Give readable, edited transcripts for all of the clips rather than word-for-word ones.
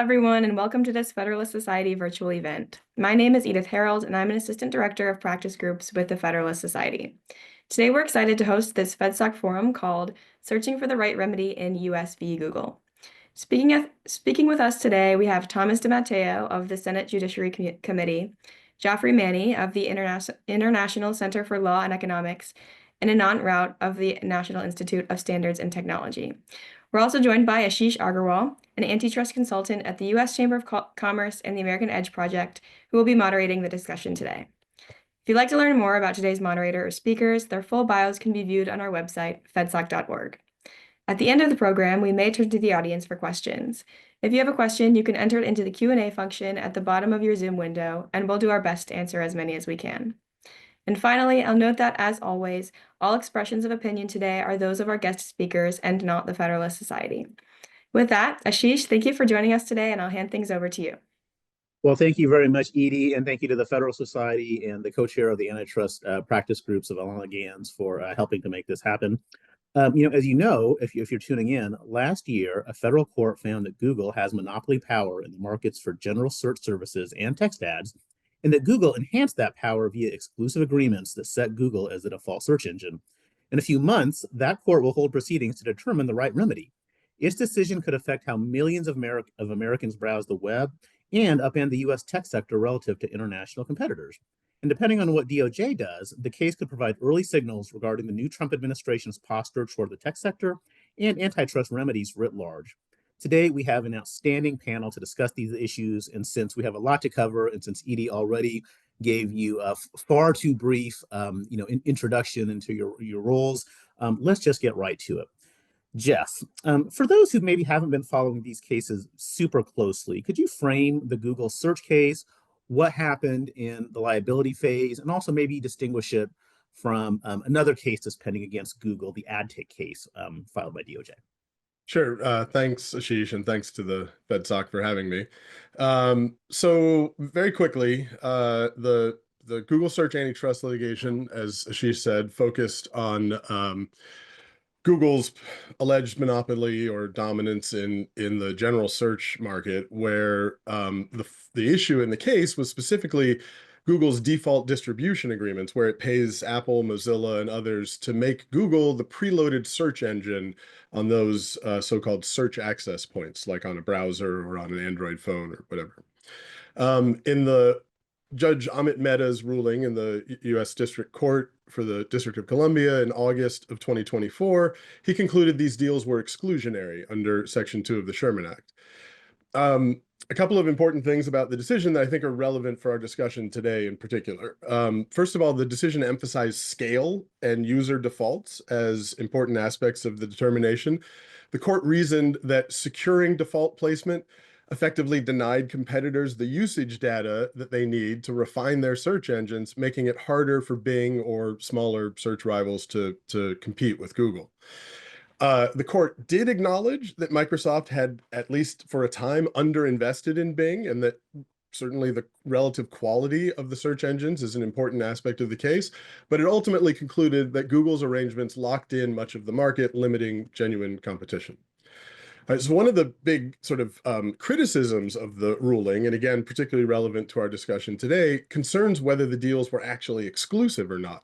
everyone, and welcome to this Federalist Society virtual event. My name is Edith Harold, and I'm an Assistant Director of Practice Groups with the Federalist Society. Today, we're excited to host this FedSoc Forum called Searching for the Right Remedy in US v. Google. Speaking with us today, we have Thomas DeMatteo of the Senate Judiciary Committee, Geoffrey Manne of the International Center for Law and Economics, and Anant Raut of the National Institute of Standards and Technology. We're also joined by Ashish Agarwal, an antitrust consultant at the U.S. Chamber of Commerce and the American Edge Project, who will be moderating the discussion today. If you'd like to learn more about today's moderator or speakers, their full bios can be viewed on our website, fedsoc.org. At the end of the program, we may turn to the audience for questions. If you have a question, you can enter it into the Q&A function at the bottom of your Zoom window, and we'll do our best to answer as many as we can. And finally, I'll note that, as always, all expressions of opinion today are those of our guest speakers and not the Federalist Society. With that, Ashish, thank you for joining us today, and I'll hand things over to you. Well, thank you very much, Edie, and thank you to the Federalist Society and the co-chair of the antitrust practice groups of Anant Gans for helping to make this happen. As you know, if you're tuning in, last year, a federal court found that Google has monopoly power in the markets for general search services and text ads, and that Google enhanced that power via exclusive agreements that set Google as the default search engine. In a few months, that court will hold proceedings to determine the right remedy. Its decision could affect how millions of Americans browse the web and upend the U.S. tech sector relative to international competitors. And depending on what DOJ does, the case could provide early signals regarding the new Trump administration's posture toward the tech sector and antitrust remedies writ large. Today, we have an outstanding panel to discuss these issues, and since we have a lot to cover, and since Edie already gave you a far too brief introduction into your roles, let's just get right to it. Jeff, for those who maybe haven't been following these cases super closely, could you frame the Google search case, what happened in the liability phase, and also maybe distinguish it from another case that's pending against Google, the AdTech case filed by DOJ? Sure. Thanks, Ashish, and thanks to the FedSoc for having me. So very quickly, the Google search antitrust litigation, as Ashish said, focused on Google's alleged monopoly or dominance in the general search market, where the issue in the case was specifically Google's default distribution agreements, where it pays Apple, Mozilla, and others to make Google the preloaded search engine on those so-called search access points, like on a browser or on an Android phone or whatever. In the Judge Amit Mehta's ruling in the U.S. District Court for the District of Columbia in August of 2024, he concluded these deals were exclusionary under Section 2 of the Sherman Act. A couple of important things about the decision that I think are relevant for our discussion today in particular. First of all, the decision emphasized scale and user defaults as important aspects of the determination. The court reasoned that securing default placement effectively denied competitors the usage data that they need to refine their search engines, making it harder for Bing or smaller search rivals to compete with Google. The court did acknowledge that Microsoft had, at least for a time, underinvested in Bing, and that certainly the relative quality of the search engines is an important aspect of the case, but it ultimately concluded that Google's arrangements locked in much of the market, limiting genuine competition. So one of the big sort of criticisms of the ruling, and again, particularly relevant to our discussion today, concerns whether the deals were actually exclusive or not.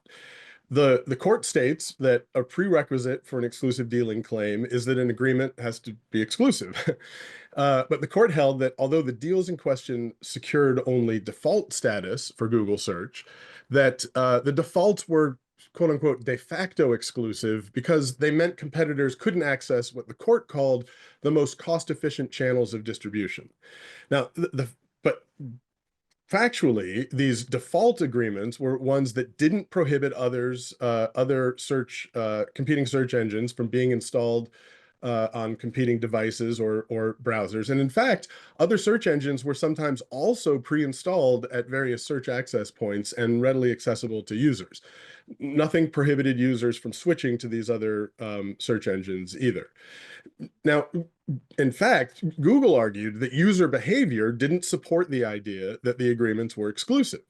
The court states that a prerequisite for an exclusive dealing claim is that an agreement has to be exclusive. But the court held that although the deals in question secured only default status for Google search, that the defaults were quote unquote de facto exclusive because they meant competitors couldn't access what the court called the most cost-efficient channels of distribution. Now, but factually, these default agreements were ones that didn't prohibit other competing search engines from being installed on competing devices or browsers. And in fact, other search engines were sometimes also pre-installed at various search access points and readily accessible to users. Nothing prohibited users from switching to these other search engines either. Now, in fact, Google argued that user behavior didn't support the idea that the agreements were exclusive.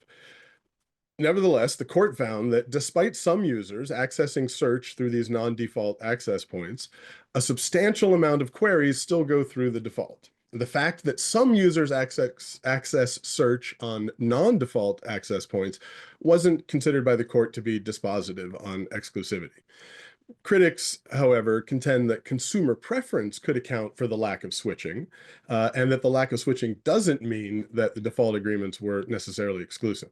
Nevertheless, the court found that despite some users accessing search through these non-default access points, a substantial amount of queries still go through the default. The fact that some users access search on non-default access points wasn't considered by the court to be dispositive on exclusivity. Critics, however, contend that consumer preference could account for the lack of switching, and that the lack of switching doesn't mean that the default agreements were necessarily exclusive.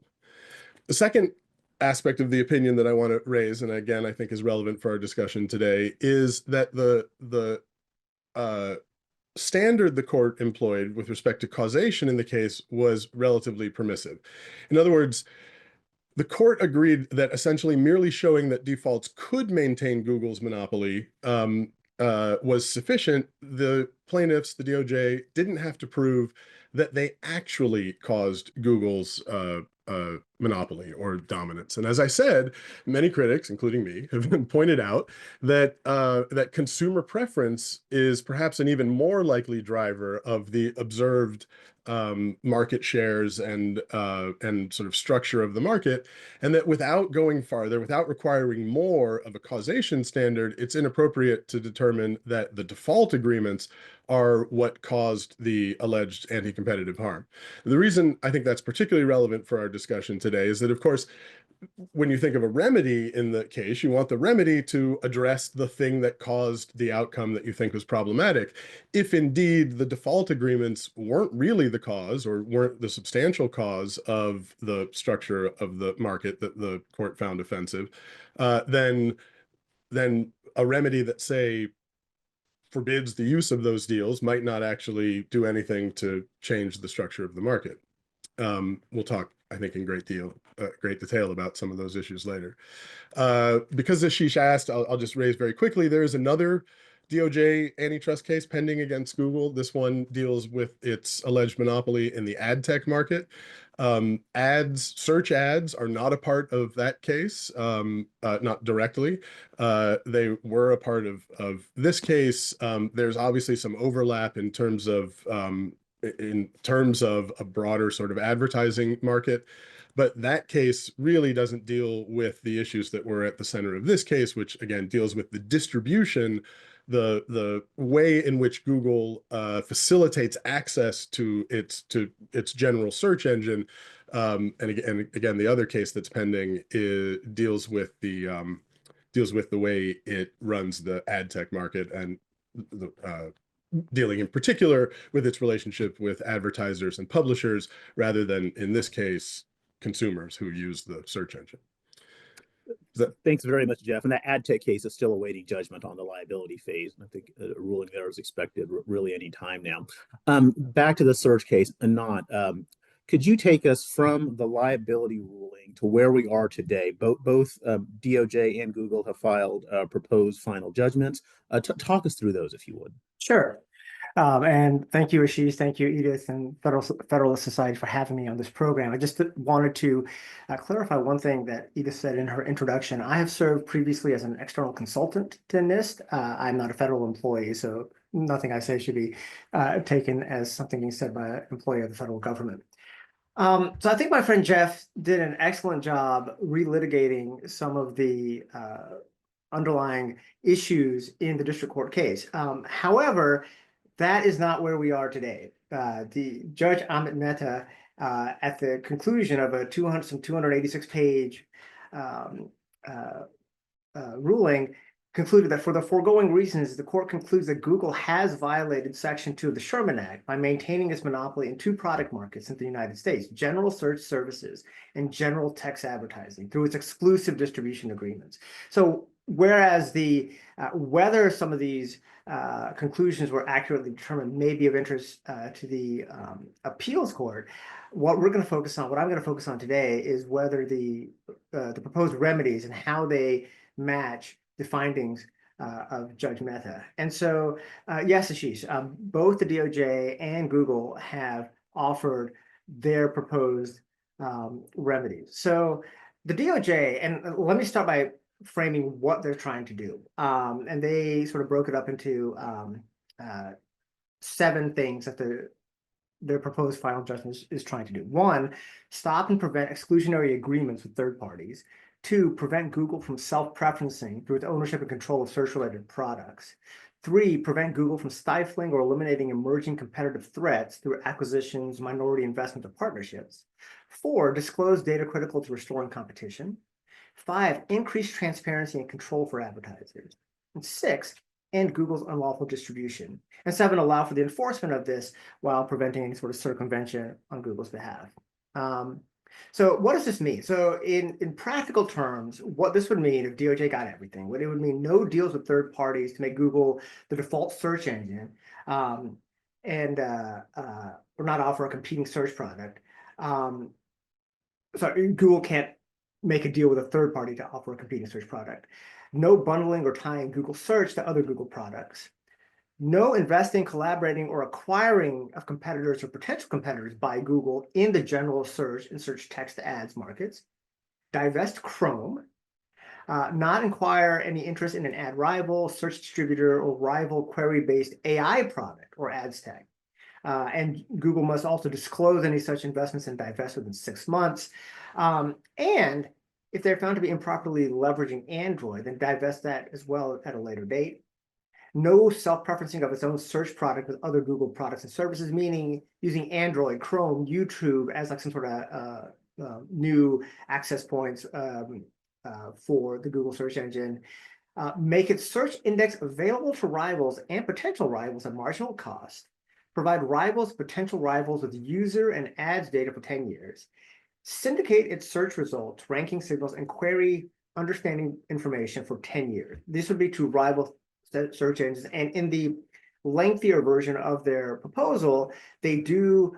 The second aspect of the opinion that I want to raise, and again, I think is relevant for our discussion today, is that the standard the court employed with respect to causation in the case was relatively permissive. In other words, the court agreed that essentially merely showing that defaults could maintain Google's monopoly was sufficient. The plaintiffs, the DOJ, didn't have to prove that they actually caused Google's monopoly or dominance. And as I said, many critics, including me, have pointed out that that consumer preference is perhaps an even more likely driver of the observed market shares and sort of structure of the market, and that without going farther, without requiring more of a causation standard, it's inappropriate to determine that the default agreements are what caused the alleged anti-competitive harm. The reason I think that's particularly relevant for our discussion today is that, of course, when you think of a remedy in the case, you want the remedy to address the thing that caused the outcome that you think was problematic. If indeed the default agreements weren't really the cause or weren't the substantial cause of the structure of the market that the court found offensive, then a remedy that, say, forbids the use of those deals might not actually do anything to change the structure of the market. We'll talk, I think, in great detail about some of those issues later. Because Ashish asked, I'll just raise very quickly, there is another DOJ antitrust case pending against Google. This one deals with its alleged monopoly in the ad tech market. Search ads are not a part of that case, not directly. They were a part of this case. There's obviously some overlap in terms of a broader sort of advertising market. But that case really doesn't deal with the issues that were at the center of this case, which again deals with the distribution, the way in which Google facilitates access to its general search engine. And again, the other case that's pending deals with the way it runs the ad tech market and dealing in particular with its relationship with advertisers and publishers, rather than, in this case, consumers who use the search engine. Thanks very much, Jeff. And that ad tech case is still awaiting judgment on the liability phase. And I think a ruling there is expected really any time now. Back to the search case, Anant, could you take us from the liability ruling to where we are today? Both DOJ and Google have filed proposed final judgments. Talk us through those, if you would. Sure. And thank you, Ashish. Thank you, Edith, and Federalist Society for having me on this program. I just wanted to clarify one thing that Edith said in her introduction. I have served previously as an external consultant to NIST. I'm not a federal employee, so nothing I say should be taken as something being said by an employee of the federal government. So I think my friend Jeff did an excellent job relitigating some of the underlying issues in the district court case. However, that is not where we are today. The Judge Manne, at the conclusion of a 286-page ruling, concluded that for the foregoing reasons, the court concludes that Google has violated Section 2 of the Sherman Act by maintaining its monopoly in two product markets in the United States: general search services and general text advertising, through its exclusive distribution agreements. So whereas whether some of these conclusions were accurately determined may be of interest to the appeals court, what I'm going to focus on today is whether the proposed remedies and how they match the findings of Judge Manne. And so, yes, Ashish, both the DOJ and Google have offered their proposed remedies. So the DOJ, and let me start by framing what they're trying to do. And they sort of broke it up into 7 things that their proposed final judgment is trying to do. 1, stop and prevent exclusionary agreements with third parties. 2, prevent Google from self-preferencing through its ownership and control of search-related products. 3, prevent Google from stifling or eliminating emerging competitive threats through acquisitions, minority investments, or partnerships. 4, disclose data critical to restoring competition. 5, increase transparency and control for advertisers. And 6, end Google's unlawful distribution. And 7, allow for the enforcement of this while preventing any sort of circumvention on Google's behalf. So what does this mean? So in practical terms, what this would mean if DOJ got everything, what it would mean, no deals with third parties to make Google the default search engine, or not offer a competing search product. So Google can't make a deal with a third party to offer a competing search product. No bundling or tying Google search to other Google products. No investing, collaborating, or acquiring of competitors or potential competitors by Google in the general search and search text ads markets. Divest Chrome. Not acquire any interest in an ad rival, search distributor, or rival query-based AI product or ads tag. And Google must also disclose any such investments and divest within 6 months. And if they're found to be improperly leveraging Android, then divest that as well at a later date. No self-preferencing of its own search product with other Google products and services, meaning using Android, Chrome, YouTube as like some sort of new access points for the Google search engine. Make its search index available to rivals and potential rivals at marginal cost. Provide rivals, potential rivals with user and ads data for 10 years. Syndicate its search results, ranking signals, and query understanding information for 10 years. This would be to rival search engines. And in the lengthier version of their proposal, they do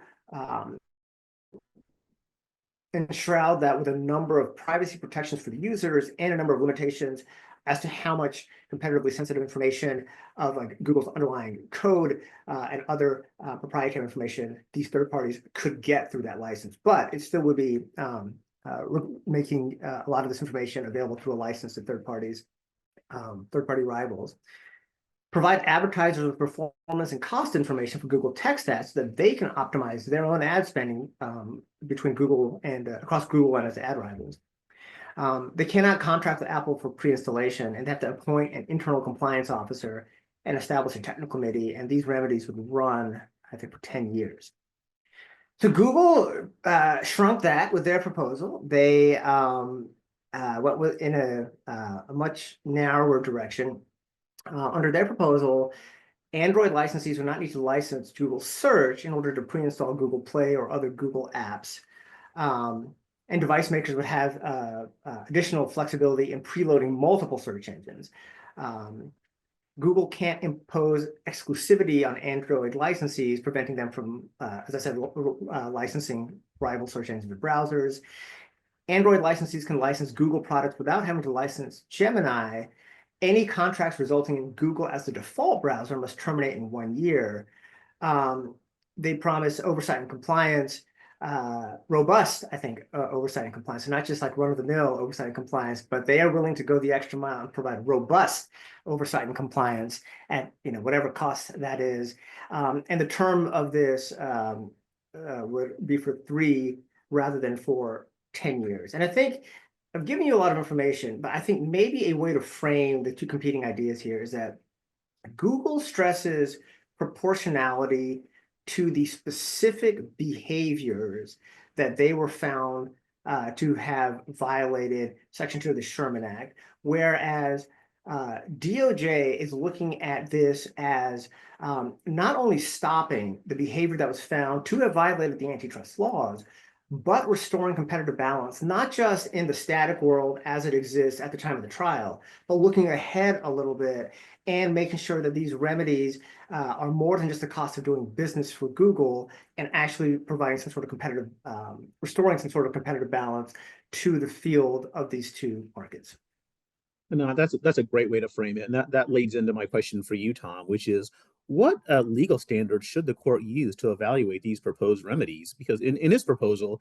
enshroud that with a number of privacy protections for the users and a number of limitations as to how much competitively sensitive information of like Google's underlying code and other proprietary information these third parties could get through that license. But it still would be making a lot of this information available through a license to third parties, third-party rivals. Provide advertisers with performance and cost information for Google Text Ads so that they can optimize their own ad spending between Google and across Google and its ad rivals. They cannot contract with Apple for pre-installation, and they have to appoint an internal compliance officer and establish a technical committee, and these remedies would run, I think, for 10 years. So Google shrunk that with their proposal. They went in a much narrower direction. Under their proposal, Android licensees would not need to license Google Search in order to pre-install Google Play or other Google apps. And device makers would have additional flexibility in preloading multiple search engines. Google can't impose exclusivity on Android licensees, preventing them from, as I said, licensing rival search engines with browsers. Android licensees can license Google products without having to license Gemini. Any contracts resulting in Google as the default browser must terminate in 1 year. They promise oversight and compliance, robust, I think, oversight and compliance, so not just like run-of-the-mill oversight and compliance, but they are willing to go the extra mile and provide robust oversight and compliance at whatever cost that is. And the term of this would be for 3 rather than for 10 years. And I think I've given you a lot of information, but I think maybe a way to frame the two competing ideas here is that Google stresses proportionality to the specific behaviors that they were found to have violated Section 2 of the Sherman Act, whereas DOJ is looking at this as not only stopping the behavior that was found to have violated the antitrust laws, but restoring competitive balance, not just in the static world as it exists at the time of the trial, but looking ahead a little bit and making sure that these remedies are more than just the cost of doing business for Google and actually providing some sort of competitive, restoring some sort of competitive balance to the field of these two markets. No, that's a great way to frame it. And that leads into my question for you, Tom, which is what legal standards should the court use to evaluate these proposed remedies? Because in this proposal,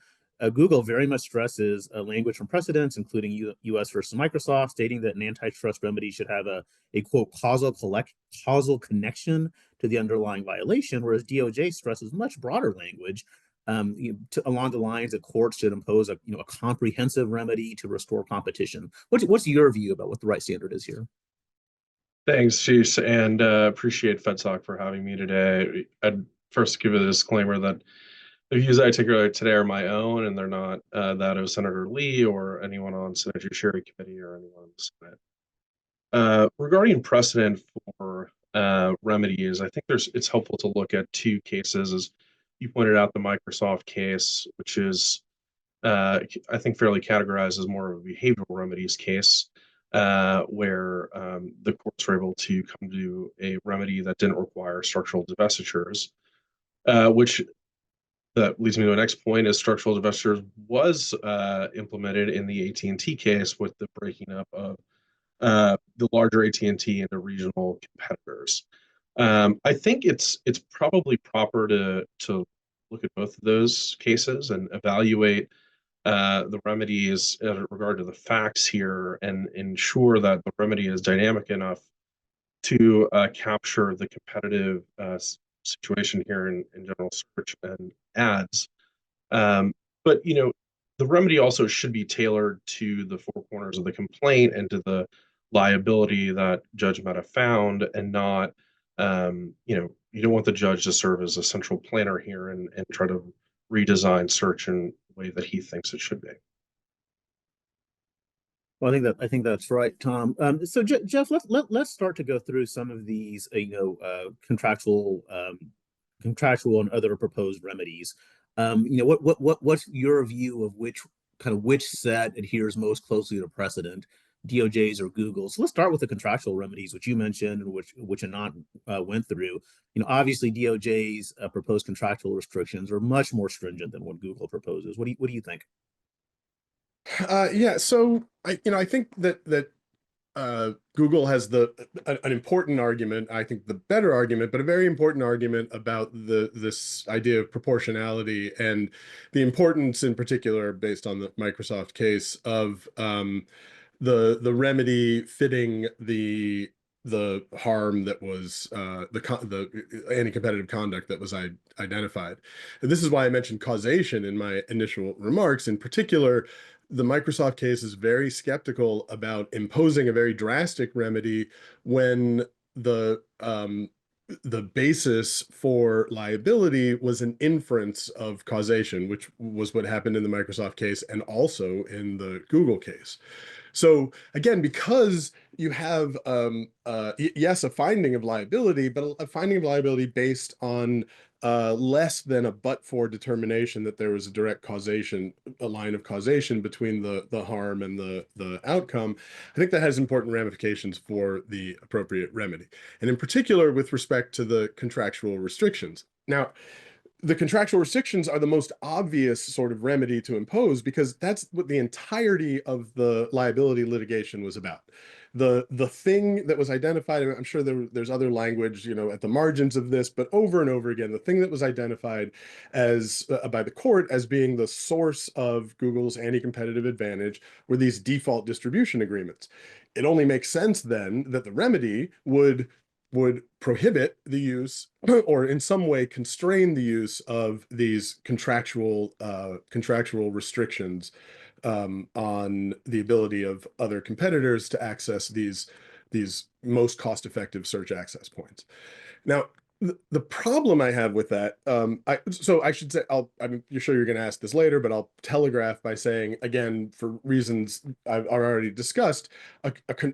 Google very much stresses language from precedents, including U.S. versus Microsoft, stating that an antitrust remedy should have a quote, causal connection to the underlying violation, whereas DOJ stresses much broader language along the lines that courts should impose a comprehensive remedy to restore competition. What's your view about what the right standard is here? Thanks, Sheesh, and appreciate FedSoc for having me today. I'd first give a disclaimer that the views I articulate today are my own, and they're not that of Senator Lee or anyone on Senate Judiciary Committee or anyone in the Senate. Regarding precedent for remedies, I think it's helpful to look at two cases, as you pointed out, the Microsoft case, which is I think fairly categorized as more of a behavioral remedies case, where the courts were able to come to a remedy that didn't require structural divestitures, which that leads me to the next point is structural divestitures was implemented in the AT&T case with the breaking up of the larger AT&T into regional competitors. I think it's probably proper to look at both of those cases and evaluate the remedies in regard to the facts here and ensure that the remedy is dynamic enough to capture the competitive situation here in general search and ads. But the remedy also should be tailored to the four corners of the complaint and to the liability that Judge Manne found, and not you don't want the judge to serve as a central planner here and try to redesign search in the way that he thinks it should be. Well, I think that's right, Tom. So Jeff, let's start to go through some of these, contractual and other proposed remedies. What's your view of which set adheres most closely to precedent, DOJ's or Google's? So let's start with the contractual remedies, which you mentioned and which Anant went through. Obviously DOJ's proposed contractual restrictions are much more stringent than what Google proposes. What do you think? Yeah, so I think that Google has an important argument, I think the better argument, but a very important argument about this idea of proportionality and the importance in particular, based on the Microsoft case, of the remedy fitting the harm that was the anti-competitive conduct that was identified. And this is why I mentioned causation in my initial remarks. In particular, the Microsoft case is very skeptical about imposing a very drastic remedy when the basis for liability was an inference of causation, which was what happened in the Microsoft case and also in the Google case. So again, because you have, yes, a finding of liability, but a finding of liability based on less than a but-for determination that there was a direct causation, a line of causation between the harm and the outcome, I think that has important ramifications for the appropriate remedy. And in particular, with respect to the contractual restrictions. Now, the contractual restrictions are the most obvious sort of remedy to impose, because that's what the entirety of the liability litigation was about. The thing that was identified, I'm sure there's other language, at the margins of this, but over and over again, the thing that was identified as by the court as being the source of Google's anti-competitive advantage were these default distribution agreements. It only makes sense then that the remedy would prohibit the use or in some way constrain the use of these contractual restrictions on the ability of other competitors to access these most cost-effective search access points. Now, the problem I have with that, so I should say, I'm sure you're going to ask this later, but I'll telegraph by saying, again, for reasons I've already discussed,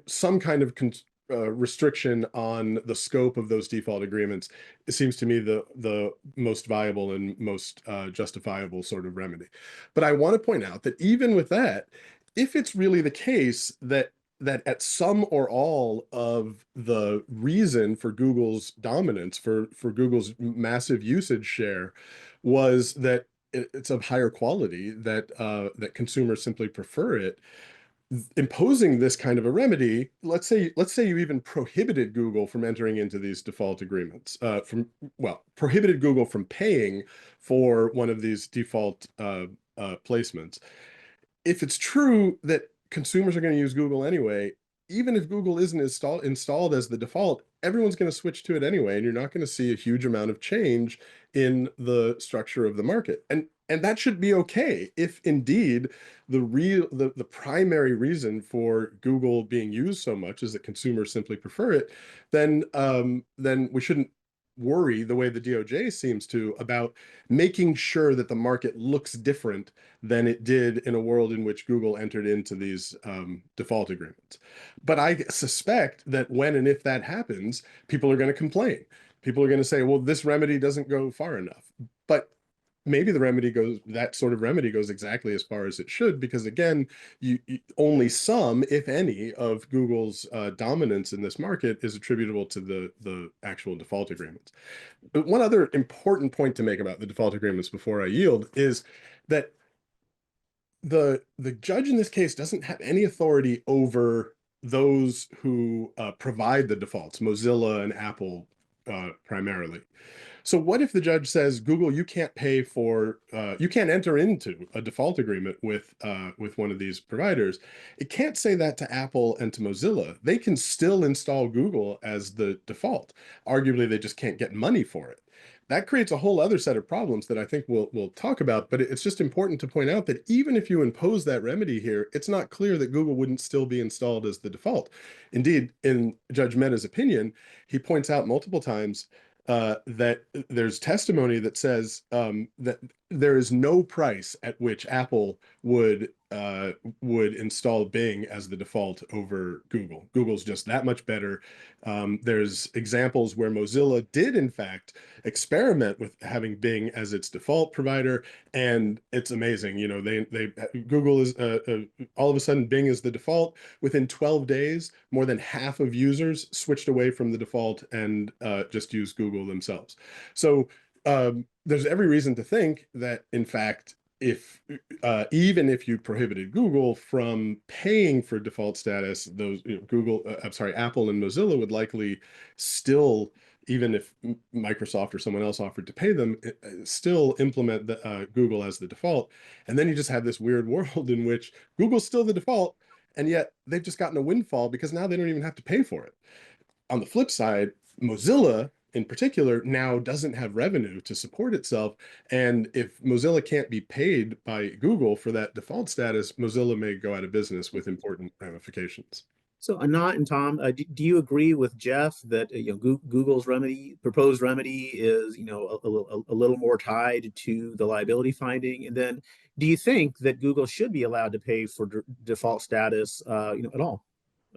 some kind of restriction on the scope of those default agreements, it seems to me the most viable and most justifiable sort of remedy. But I want to point out that even with that, if it's really the case that at some or all of the reason for Google's dominance, for Google's massive usage share, was that it's of higher quality, that consumers simply prefer it, imposing this kind of a remedy, let's say you even prohibited Google from entering into these default agreements, prohibited Google from paying for one of these default placements. If it's true that consumers are going to use Google anyway, even if Google isn't installed as the default, everyone's going to switch to it anyway, and you're not going to see a huge amount of change in the structure of the market. And And that should be okay if indeed the primary reason for Google being used so much is that consumers simply prefer it, then we shouldn't worry the way the DOJ seems to about making sure that the market looks different than it did in a world in which Google entered into these default agreements. But I suspect that when and if that happens, people are going to complain. People are going to say, well, this remedy doesn't go far enough. But maybe that sort of remedy goes exactly as far as it should, because again, only some, if any, of Google's dominance in this market is attributable to the actual default agreements. But one other important point to make about the default agreements before I yield is that the judge in this case doesn't have any authority over those who provide the defaults, Mozilla and Apple primarily. So what if the judge says, Google, you can't you can't enter into a default agreement with one of these providers? It can't say that to Apple and to Mozilla. They can still install Google as the default. Arguably, they just can't get money for it. That creates a whole other set of problems that I think we'll talk about, but it's just important to point out that even if you impose that remedy here, it's not clear that Google wouldn't still be installed as the default. Indeed, in Judge Manne's opinion, he points out multiple times that there's testimony that says that there is no price at which Apple would install Bing as the default over Google. Google's just that much better. There's examples where Mozilla did in fact experiment with having Bing as its default provider, and it's amazing. You know, Google is all of a sudden Bing is the default. Within 12 days, more than half of users switched away from the default and just used Google themselves. So there's every reason to think that, in fact, even if you prohibited Google from paying for default status, those Apple and Mozilla would likely still, even if Microsoft or someone else offered to pay them, still implement Google as the default. And then you just have this weird world in which Google's still the default, and yet they've just gotten a windfall because now they don't even have to pay for it. On the flip side, Mozilla in particular now doesn't have revenue to support itself. And if Mozilla can't be paid by Google for that default status, Mozilla may go out of business with important ramifications. So Anant and Tom, do you agree with Jeff that Google's proposed remedy is a little more tied to the liability finding? And then do you think that Google should be allowed to pay for default status at all?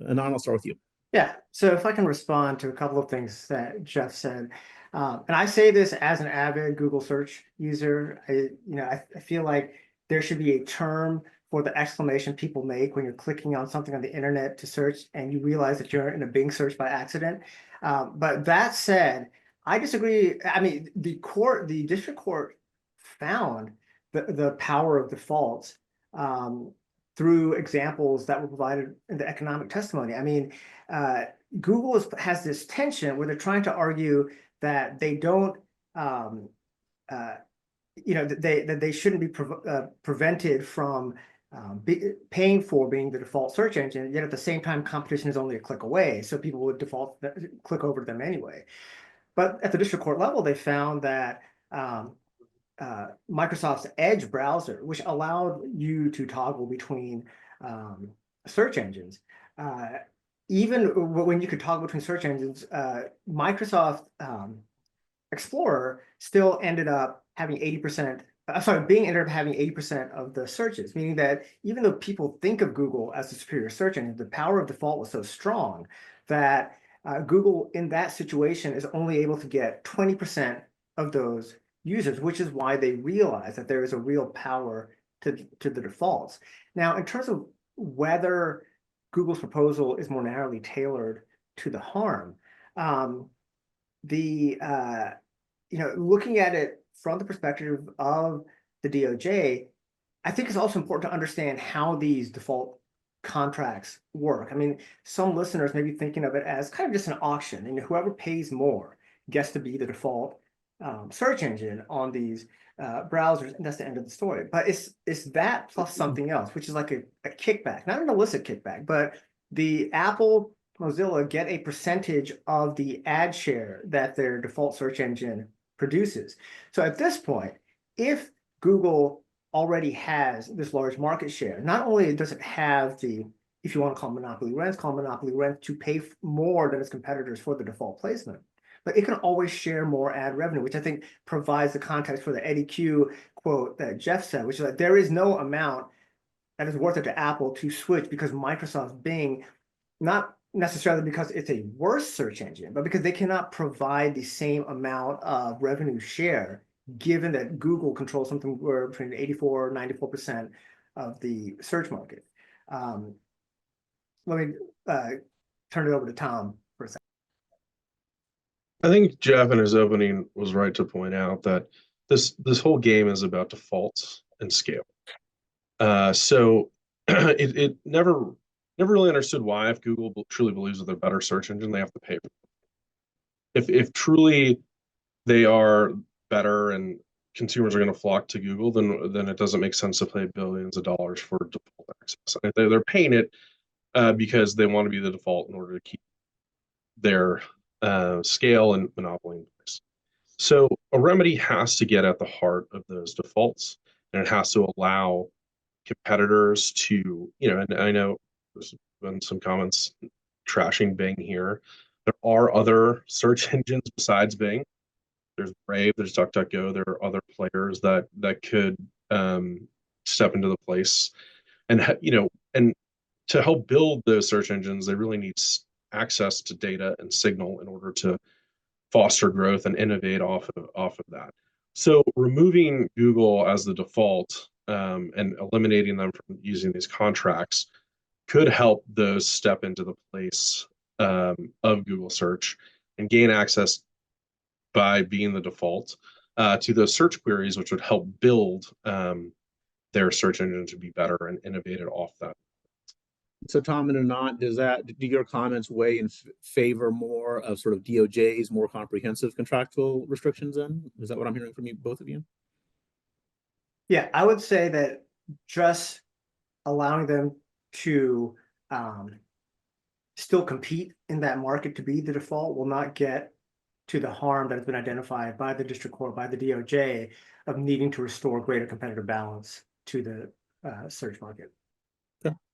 Anant, I'll start with you. Yeah, so if I can respond to a couple of things that Jeff said, and I say this as an avid Google search user, I feel like there should be a term for the exclamation people make when you're clicking on something on the internet to search and you realize that you're in a Bing search by accident. But that said, I disagree. I mean, the district court found the power of defaults through examples that were provided in the economic testimony. I mean, Google has this tension where they're trying to argue that they don't, that they shouldn't be prevented from paying for being the default search engine, yet at the same time, competition is only a click away, so people would click over to them anyway. But at the district court level, they found that Microsoft's Edge browser, which allowed you to toggle between search engines, even when you could toggle between search engines, Microsoft Explorer still ended up having 80%. Bing ended up having 80% of the searches, meaning that even though people think of Google as the superior search engine, the power of default was so strong that Google in that situation is only able to get 20% of those users, which is why they realize that there is a real power to the defaults. Now, in terms of whether Google's proposal is more narrowly tailored to the harm, looking at it from the perspective of the DOJ, I think it's also important to understand how these default contracts work. I mean, some listeners may be thinking of it as kind of just an auction, and whoever pays more gets to be the default search engine on these browsers, and that's the end of the story. But it's that plus something else, which is like a kickback, not an illicit kickback, but the Apple, Mozilla get a percentage of the ad share that their default search engine produces. So at this point, if Google already has this large market share. Not only does it have the, if you want to call monopoly rents, call monopoly rent to pay more than its competitors for the default placement, but it can always share more ad revenue, which I think provides the context for the Eddie Q quote that Jeff said, which is that there is no amount that is worth it to Apple to switch because Microsoft's Bing, not necessarily because it's a worse search engine, but because they cannot provide the same amount of revenue share, given that Google controls something where between 84 and 94% of the search market. Let me turn it over to Tom for a second. I think Jeff in his opening was right to point out that this whole game is about defaults and scale. So it never really understood why, if Google truly believes that they're a better search engine, they have to pay for it. If truly they are better and consumers are going to flock to Google, then it doesn't make sense to pay billions of dollars for default access. They're paying it because they want to be the default in order to keep their scale and monopoly in place. So a remedy has to get at the heart of those defaults, and it has to allow competitors to, and I know there's been some comments trashing Bing here. There are other search engines besides Bing. There's Brave, there's DuckDuckGo. There are other players that could step into the place, and and to help build those search engines, they really need access to data and signal in order to foster growth and innovate off of that. So removing Google as the default and eliminating them from using these contracts could help those step into the place of Google search and gain access by being the default to those search queries, which would help build their search engine to be better and innovated off that. So Tom and Anant, do your comments weigh in favor more of sort of DOJ's more comprehensive contractual restrictions then? Is that what I'm hearing from you, both of you? Yeah, I would say that just allowing them to still compete in that market to be the default will not get to the harm that has been identified by the district court, by the DOJ, of needing to restore greater competitive balance to the search market.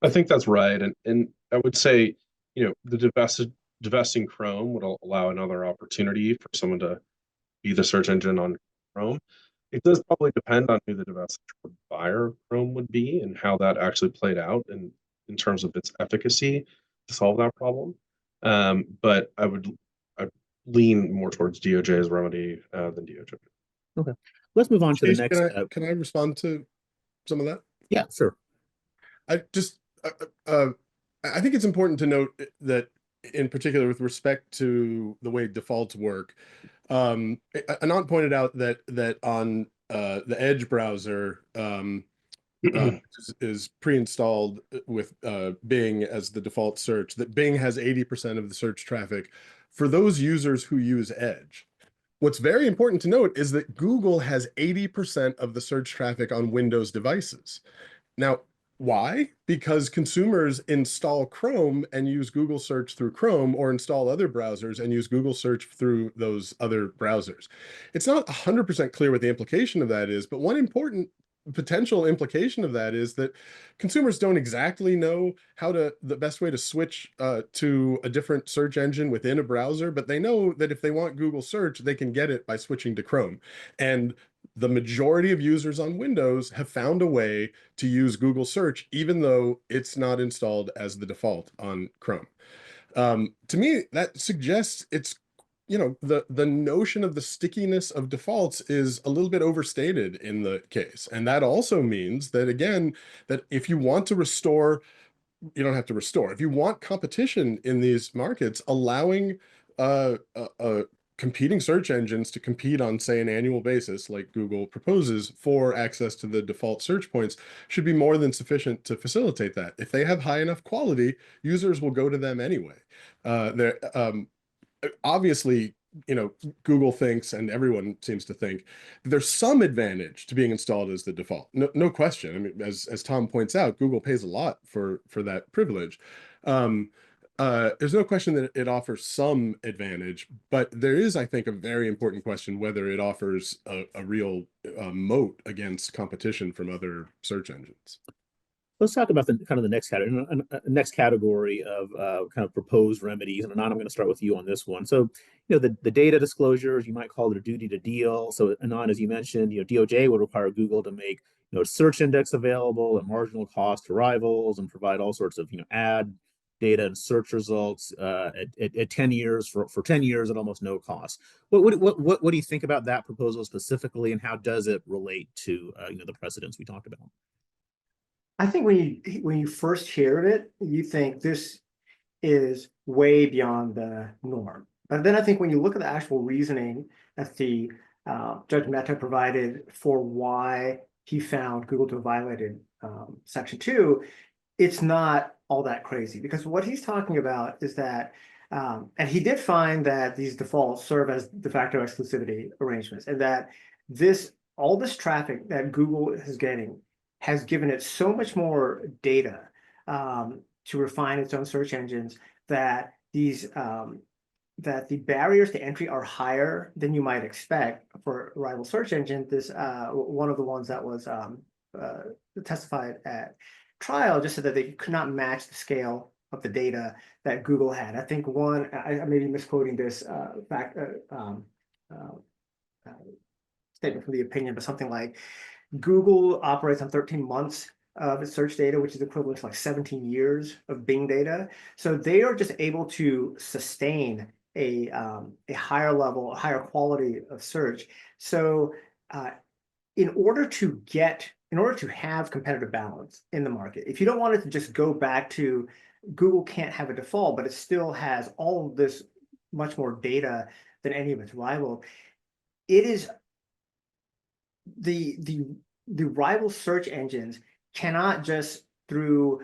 I think that's right, and I would say, the divesting Chrome would allow another opportunity for someone to be the search engine on Chrome. It does probably depend on who the divestiture buyer of Chrome would be and how that actually played out in terms of its efficacy to solve that problem. But I'd lean more towards DOJ's remedy than DOJ. Okay, let's move on to the next. Can I respond to some of that? Yeah, sure. I think it's important to note that, in particular, with respect to the way defaults work, Anant pointed out that on the Edge browser is pre-installed with Bing as the default search, that Bing has 80% of the search traffic for those users who use Edge. What's very important to note is that Google has 80% of the search traffic on Windows devices. Now, why? Because consumers install Chrome and use Google search through Chrome, or install other browsers and use Google search through those other browsers. It's not 100% clear what the implication of that is, but one important potential implication of that is that consumers don't exactly know the best way to switch to a different search engine within a browser, but they know that if they want Google search, they can get it by switching to Chrome. And the majority of users on Windows have found a way to use Google search, even though it's not installed as the default on Chrome. To me, that suggests it's, the notion of the stickiness of defaults is a little bit overstated in the case. And that also means that, again, that if you want to restore, you don't have to restore. If you want competition in these markets, allowing competing search engines to compete on, say, an annual basis, like Google proposes, for access to the default search points should be more than sufficient to facilitate that. If they have high enough quality, users will go to them anyway. Obviously, Google thinks, and everyone seems to think, there's some advantage to being installed as the default. No question. I mean, as Tom points out, Google pays a lot for that privilege. there's no question that it offers some advantage, but there is, I think, a very important question whether it offers a real moat against competition from other search engines. Let's talk about the kind of the next category of kind of proposed remedies. And Anant, I'm going to start with you on this one. So, the data disclosures, you might call it a duty to deal. So, Anant, as you mentioned, DOJ would require Google to make a search index available at marginal cost to rivals and provide all sorts of ad data and search results at 10 years for 10 years at almost no cost. What do you think about that proposal specifically, and how does it relate to the precedents we talked about? I think when you first hear of it, you think this is way beyond the norm. But then I think when you look at the actual reasoning that the Judge Mehta provided for why he found Google to have violated Section 2, it's not all that crazy, because what he's talking about is that, and he did find that these defaults serve as de facto exclusivity arrangements, and that all this traffic that Google is getting has given it so much more data to refine its own search engines that that the barriers to entry are higher than you might expect for a rival search engine. One of the ones that was testified at trial just said that they could not match the scale of the data that Google had. I think I may be misquoting this statement from the opinion, but something like Google operates on 13 months of its search data, which is equivalent to like 17 years of Bing data. So they are just able to sustain a higher level, a higher quality of search. So in order to have competitive balance in the market, if you don't want it to just go back to Google can't have a default, but it still has all of this much more data than any of its rivals, it is the rival search engines cannot just through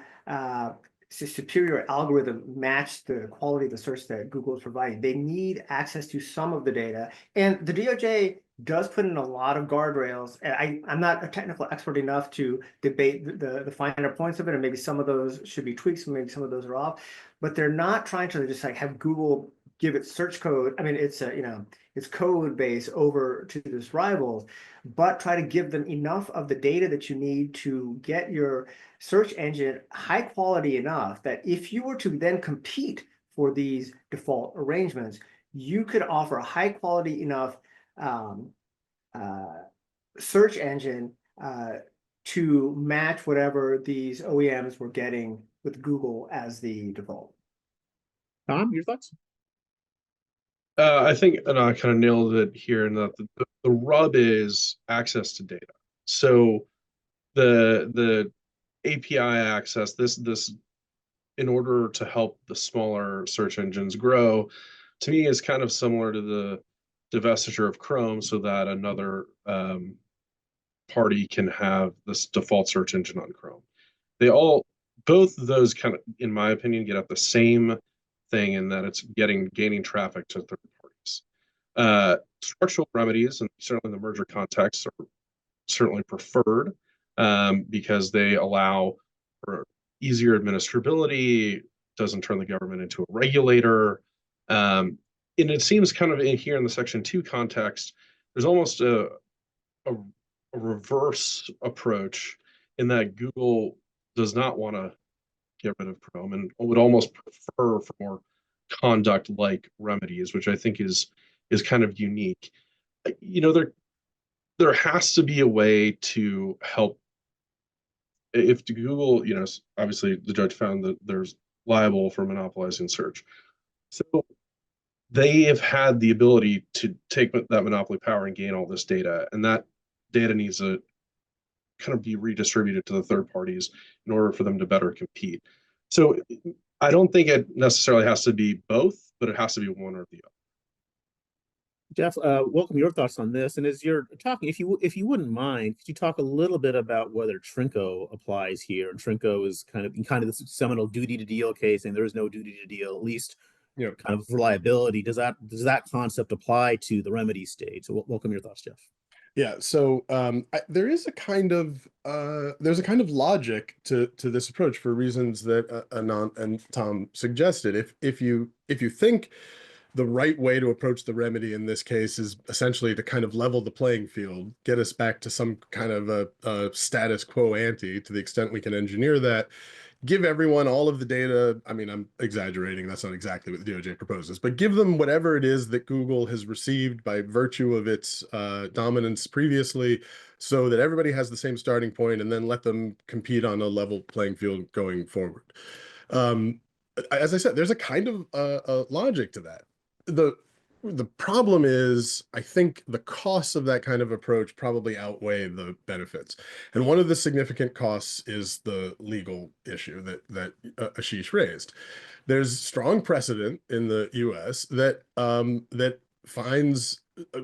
superior algorithm match the quality of the search that Google is providing. They need access to some of the data, and the DOJ does put in a lot of guardrails. And I'm not a technical expert enough to debate the finer points of it, and maybe some of those should be tweaks, and maybe some of those are off. But they're not trying to just like have Google give its search code. I mean, it's its code base over to this rivals, but try to give them enough of the data that you need to get your search engine high quality enough that if you were to then compete for these default arrangements, you could offer a high quality enough search engine to match whatever these OEMs were getting with Google as the default. Tom, your thoughts? I think I kind of nailed it here, in that the rub is access to data. So the API access, this in order to help the smaller search engines grow, to me is kind of similar to the divestiture of Chrome, so that another party can have this default search engine on Chrome. Both of those kind of, in my opinion, get at the same thing, in that it's gaining traffic to third parties. Structural remedies, and certainly in the merger context, are certainly preferred because they allow for easier administrability, doesn't turn the government into a regulator. And it seems kind of here in the Section 2 context, there's almost a reverse approach, in that Google does not want to get rid of Chrome and would almost prefer for more conduct-like remedies, which I think is kind of unique. There has to be a way to help. If Google, obviously the judge found that there's liable for monopolizing search, so they have had the ability to take that monopoly power and gain all this data, and that data needs to kind of be redistributed to the third parties in order for them to better compete. So I don't think it necessarily has to be both, but it has to be one or the other. Jeff, welcome your thoughts on this. And as you're talking, if you wouldn't mind, could you talk a little bit about whether Trinco applies here? And Trinco is kind of this seminal duty to deal case, and there is no duty to deal, at least kind of reliability. Does that concept apply to the remedy stage? So welcome your thoughts, Jeff. Yeah, so there is a kind of there's a kind of logic to this approach for reasons that Anant and Tom suggested. If you think the right way to approach the remedy in this case is essentially to kind of level the playing field, get us back to some kind of a status quo ante to the extent we can engineer that, give everyone all of the data. I mean, I'm exaggerating. That's not exactly what the DOJ proposes, but give them whatever it is that Google has received by virtue of its dominance previously, so that everybody has the same starting point, and then let them compete on a level playing field going forward. As I said, there's a kind of a logic to that. The problem is, I think the costs of that kind of approach probably outweigh the benefits. And one of the significant costs is the legal issue that Ashish raised. There's strong precedent in the US that that finds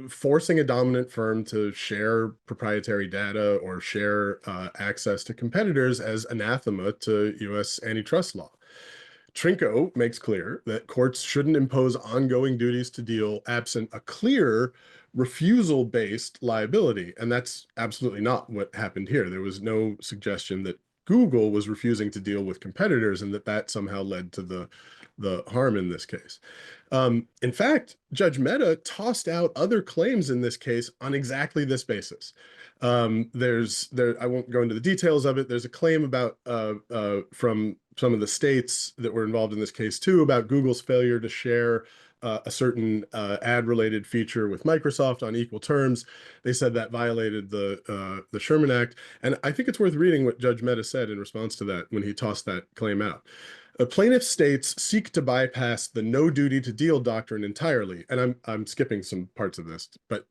forcing a dominant firm to share proprietary data or share access to competitors as anathema to US antitrust law. Trinco makes clear that courts shouldn't impose ongoing duties to deal absent a clear refusal-based liability. And that's absolutely not what happened here. There was no suggestion that Google was refusing to deal with competitors and that somehow led to the harm in this case. In fact, Judge Mehta tossed out other claims in this case on exactly this basis. I won't go into the details of it. There's a claim about from some of the states that were involved in this case too, about Google's failure to share a certain ad-related feature with Microsoft on equal terms. They said that violated the Sherman Act, and I think it's worth reading what Judge Mehta said in response to that when he tossed that claim out. Plaintiff states seek to bypass the no duty to deal doctrine entirely, and I'm skipping some parts of this, but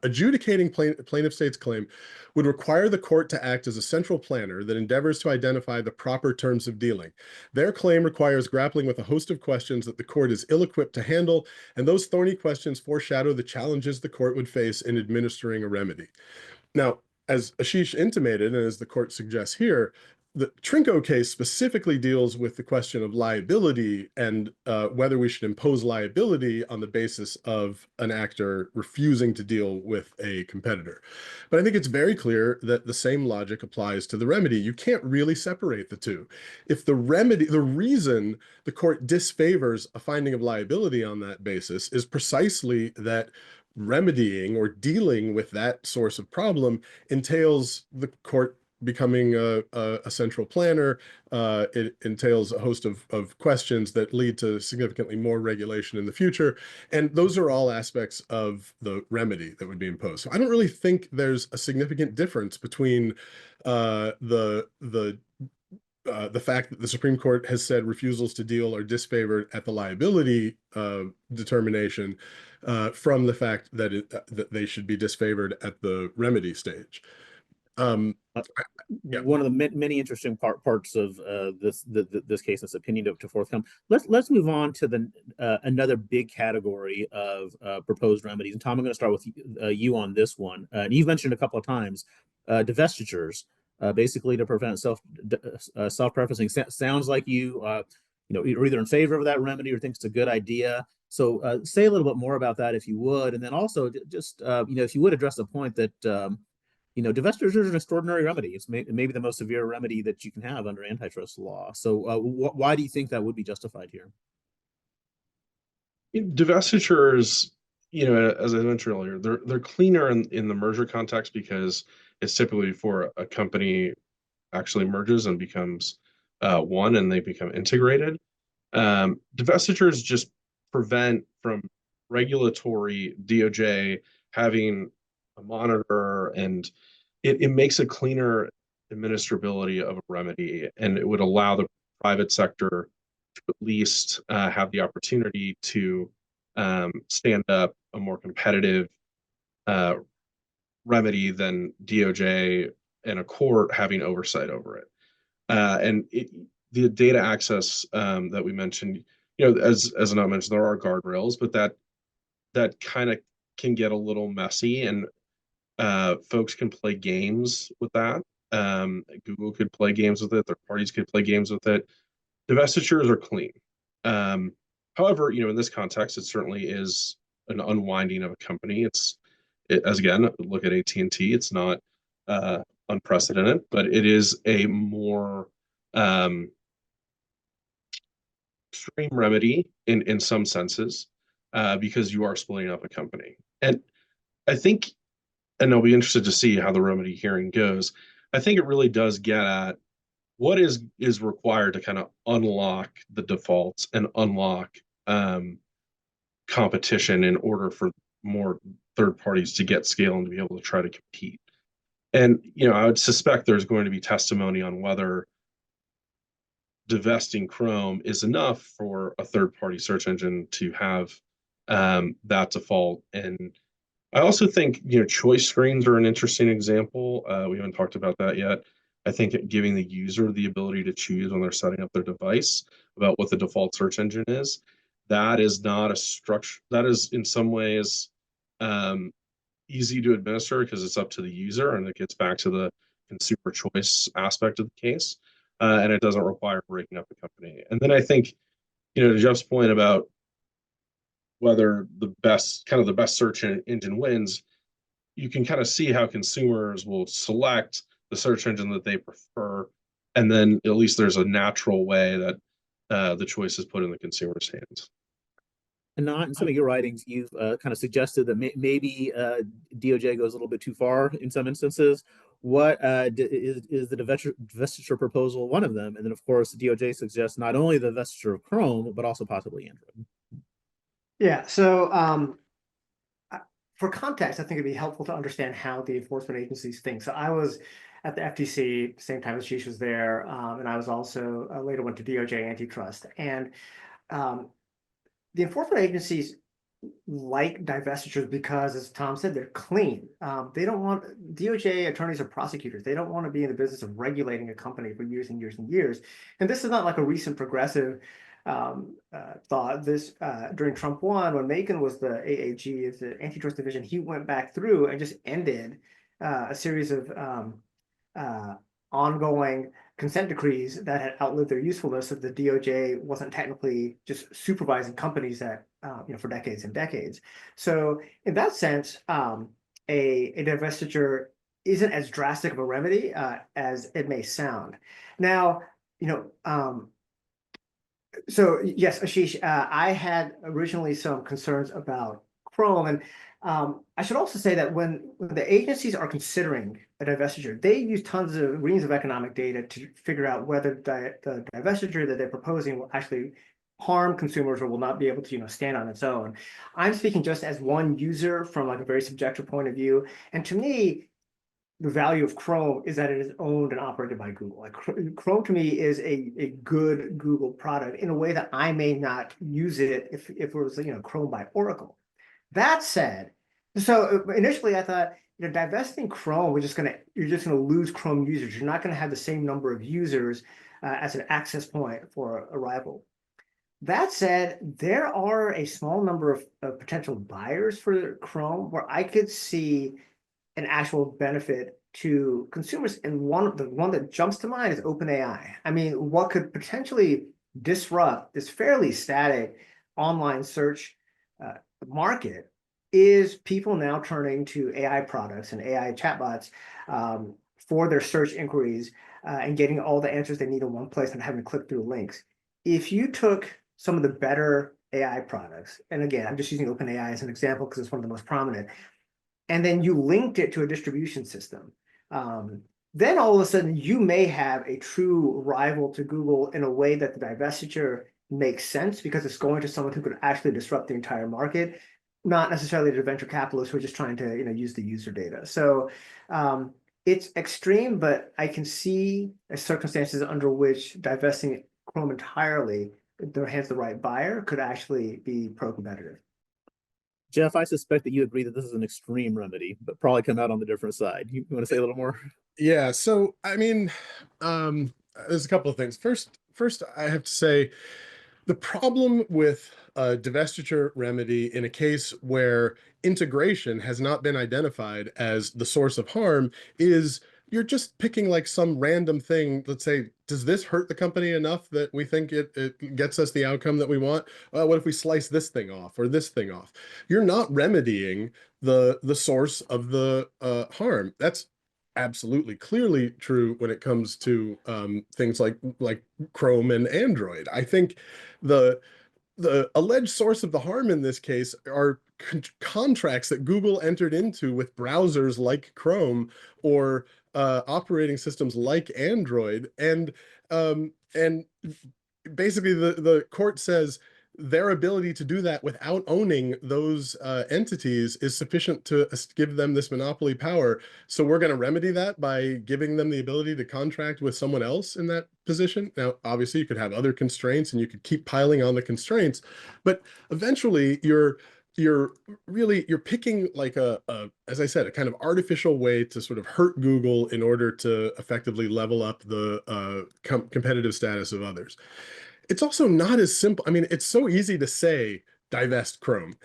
adjudicating plaintiff state's claim would require the court to act as a central planner that endeavors to identify the proper terms of dealing. Their claim requires grappling with a host of questions that the court is ill-equipped to handle, and those thorny questions foreshadow the challenges the court would face in administering a remedy. Now, as Ashish intimated, and as the court suggests here, the Trinco case specifically deals with the question of liability and whether we should impose liability on the basis of an actor refusing to deal with a competitor. But I think it's very clear that the same logic applies to the remedy. You can't really separate the two. If the reason the court disfavors a finding of liability on that basis is precisely that remedying or dealing with that source of problem entails the court becoming a central planner. It entails a host of questions that lead to significantly more regulation in the future. And those are all aspects of the remedy that would be imposed. So I don't really think there's a significant difference between the fact that the Supreme Court has said refusals to deal are disfavored at the liability determination from the fact that that they should be disfavored at the remedy stage. Yeah. One of the many interesting parts of this case, this opinion to forthcome. Let's move on to the another big category of proposed remedies. And Tom, I'm going to start with you on this one. And you've mentioned a couple of times divestitures, basically to prevent self-preferencing. Sounds like you're either in favor of that remedy or think it's a good idea. So say a little bit more about that if you would, and then also just if you would address the point that divestitures is an extraordinary remedy. It's maybe the most severe remedy that you can have under antitrust law. So why do you think that would be justified here? Divestitures, as I mentioned earlier, they're cleaner in the merger context because it's typically for a company actually merges and becomes one and they become integrated. Divestitures just prevent from regulatory DOJ having a monitor, and it makes a cleaner administrability of a remedy, and it would allow the private sector to at least have the opportunity to stand up a more competitive remedy than DOJ and a court having oversight over it. And the data access that we mentioned, as Anant mentioned, there are guardrails, but that kind of can get a little messy, and folks can play games with that. Google could play games with it. Third parties could play games with it. Divestitures are clean. However, in this context, it certainly is an unwinding of a company. as again, look at AT&T, it's not unprecedented, but it is a more extreme remedy in some senses, because you are splitting up a company. And I think, and I'll be interested to see how the remedy hearing goes. I think it really does get at what is required to kind of unlock the defaults and unlock competition in order for more third parties to get scale and to be able to try to compete. And I would suspect there's going to be testimony on whether divesting Chrome is enough for a third-party search engine to have that default. And I also think choice screens are an interesting example. We haven't talked about that yet. I think giving the user the ability to choose when they're setting up their device about what the default search engine is, that is not a structure that is in some ways easy to administer because it's up to the user, and it gets back to the consumer choice aspect of the case, and it doesn't require breaking up the company. And then I think, to Jeff's point about whether the best search engine wins, you can kind of see how consumers will select the search engine that they prefer, and then at least there's a natural way that the choice is put in the consumer's hands. And not in some of your writings, you've kind of suggested that maybe DOJ goes a little bit too far in some instances. What is the divestiture proposal one of them? And then, of course, the DOJ suggests not only the divestiture of Chrome, but also possibly Android. Yeah, so for context, I think it'd be helpful to understand how the enforcement agencies think. So I was at the FTC, same time as Ashish was there, and I was also later went to DOJ antitrust. And the enforcement agencies like divestitures because, as Tom said, they're clean. They don't want DOJ attorneys or prosecutors. They don't want to be in the business of regulating a company for years and years and years. And this is not like a recent progressive thought. This during Trump 1, when Macon was the AAG, the antitrust division, he went back through and just ended a series of ongoing consent decrees that had outlived their usefulness, that the DOJ wasn't technically just supervising companies that for decades and decades. So in that sense, a divestiture isn't as drastic of a remedy as it may sound. Now, so yes, Ashish, I had originally some concerns about Chrome, and I should also say that when the agencies are considering a divestiture, they use reams of economic data to figure out whether the divestiture that they're proposing will actually harm consumers or will not be able to stand on its own. I'm speaking just as one user from like a very subjective point of view, and to me, the value of Chrome is that it is owned and operated by Google. Like Chrome to me is a good Google product in a way that I may not use it if it was Chrome by Oracle. That said, so initially I thought divesting Chrome, you're just gonna lose Chrome users. You're not gonna have the same number of users as an access point for a rival. That said, there are a small number of potential buyers for Chrome where I could see an actual benefit to consumers. And the one that jumps to mind is OpenAI. I mean, what could potentially disrupt this fairly static online search market is people now turning to AI products and AI chatbots for their search inquiries and getting all the answers they need in one place and having to click through links. If you took some of the better AI products, and again, I'm just using OpenAI as an example because it's one of the most prominent, and then you linked it to a distribution system, then all of a sudden you may have a true rival to Google in a way that the divestiture makes sense because it's going to someone who could actually disrupt the entire market, not necessarily to venture capitalists who are just trying to use the user data. So it's extreme, but I can see circumstances under which divesting Chrome entirely, if their hands the right buyer, could actually be pro-competitive. Jeff, I suspect that you agree that this is an extreme remedy, but probably come out on the different side. You want to say a little more? Yeah. So, I mean, there's a couple of things. First, I have to say the problem with a divestiture remedy in a case where integration has not been identified as the source of harm is you're just picking like some random thing. Let's say, does this hurt the company enough that we think it gets us the outcome that we want? What if we slice this thing off or this thing off? You're not remedying the source of the harm. That's absolutely clearly true when it comes to things like Chrome and Android. I think the alleged source of the harm in this case are contracts that Google entered into with browsers like Chrome or operating systems like Android, and basically the court says their ability to do that without owning those entities is sufficient to give them this monopoly power. So we're going to remedy that by giving them the ability to contract with someone else in that position. Now, obviously, you could have other constraints and you could keep piling on the constraints, but eventually you're picking like as I said, a kind of artificial way to sort of hurt Google in order to effectively level up the competitive status of others. It's also not as simple. I mean, it's so easy to say divest Chrome.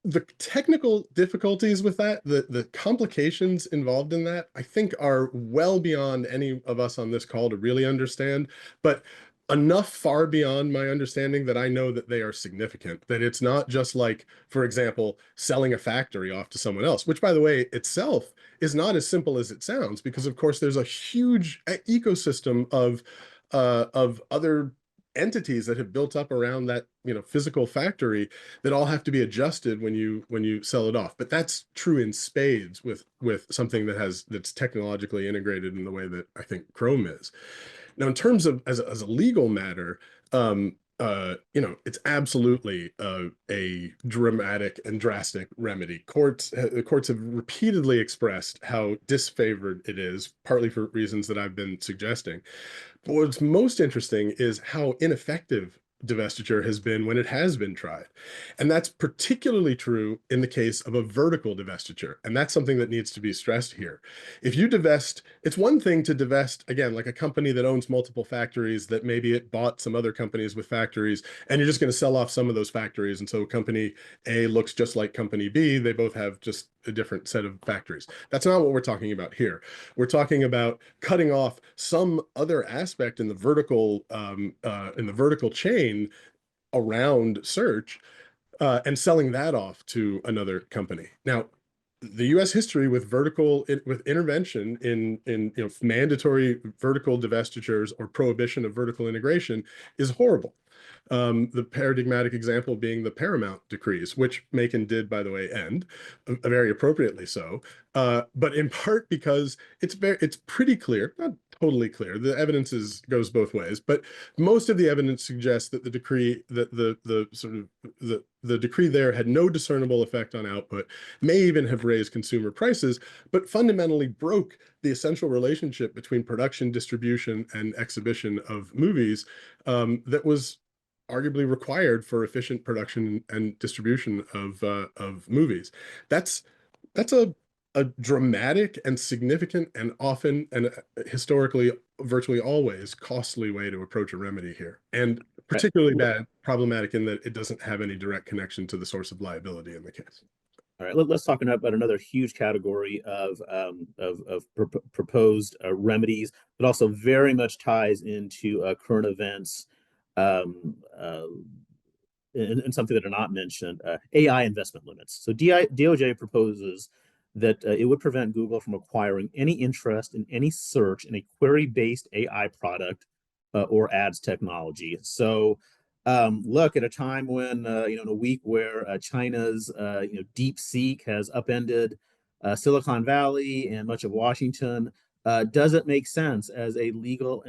The technical difficulties with that, the complications involved in that, I think are well beyond any of us on this call to really understand, but enough far beyond my understanding that I know that they are significant, that it's not just like, for example, selling a factory off to someone else, which by the way, itself is not as simple as it sounds, because of course there's a huge ecosystem of other entities that have built up around that physical factory that all have to be adjusted when you sell it off. But that's true in spades with something that's technologically integrated in the way that I think Chrome is. Now, in terms of as a legal matter, it's absolutely a dramatic and drastic remedy. The courts have repeatedly expressed how disfavored it is, partly for reasons that I've been suggesting. But what's most interesting is how ineffective divestiture has been when it has been tried. And that's particularly true in the case of a vertical divestiture. And that's something that needs to be stressed here. If you divest, it's one thing to divest, again, like a company that owns multiple factories that maybe it bought some other companies with factories, and you're just going to sell off some of those factories. And so company A looks just like company B. They both have just a different set of factories. That's not what we're talking about here. We're talking about cutting off some other aspect in the vertical chain around search and selling that off to another company. Now, the U.S. history with intervention in mandatory vertical divestitures or prohibition of vertical integration is horrible. The paradigmatic example being the Paramount decrees, which Macon did, by the way, end very appropriately so, but in part because it's pretty clear, not totally clear. The evidence goes both ways, but most of the evidence suggests that the decree, that the decree there had no discernible effect on output, may even have raised consumer prices, but fundamentally broke the essential relationship between production, distribution, and exhibition of movies that was arguably required for efficient production and distribution of movies. That's a dramatic and significant and often and historically virtually always costly way to approach a remedy here, and particularly problematic in that it doesn't have any direct connection to the source of liability in the case. All right, let's talk about another huge category of proposed remedies, but also very much ties into current events and something that are not mentioned, AI investment limits. So DOJ proposes that it would prevent Google from acquiring any interest in any search in a query-based AI product or ads technology. So look, at a time when, in a week where China's, DeepSeek has upended Silicon Valley and much of Washington, does it make sense as a legal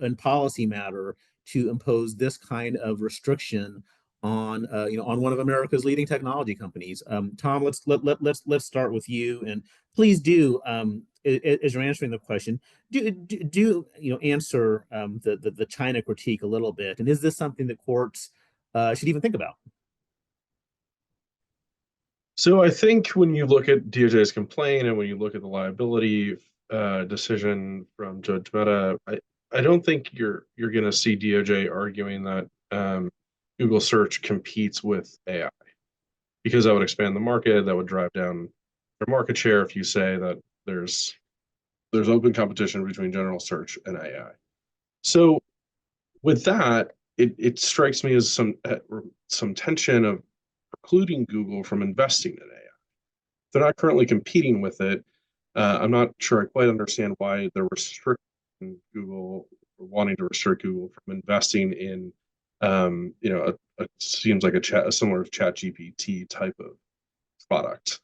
and policy matter to impose this kind of restriction on on one of America's leading technology companies? Tom, let's start with you, and please do, as you're answering the question, do answer the China critique a little bit, and is this something that courts should even think about? So I think when you look at DOJ's complaint and when you look at the liability decision from Judge Mehta, I don't think you're going to see DOJ arguing that Google search competes with AI, because that would expand the market, that would drive down their market share if you say that there's there's open competition between general search and AI. So with that, it strikes me as some tension of precluding Google from investing in AI. They're not currently competing with it. I'm not sure I quite understand why they're restricting Google, or wanting to restrict Google from investing in, seems like a similar Chat GPT type of product,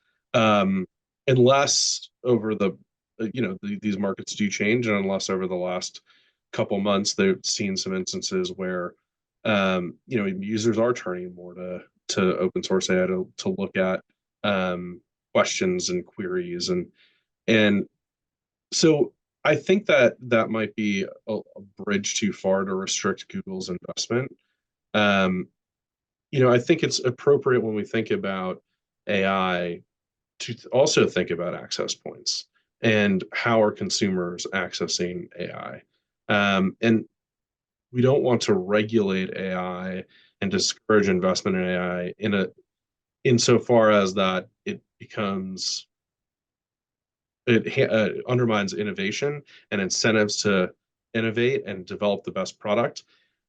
unless over these markets do change, and unless over the last couple months they've seen some instances where users are turning more to open source AI to look at questions and queries, and so I think that might be a bridge too far to restrict Google's investment. I think it's appropriate when we think about AI to also think about access points and how are consumers accessing AI. And we don't want to regulate AI and discourage investment in AI insofar as that it undermines innovation and incentives to innovate and develop the best product.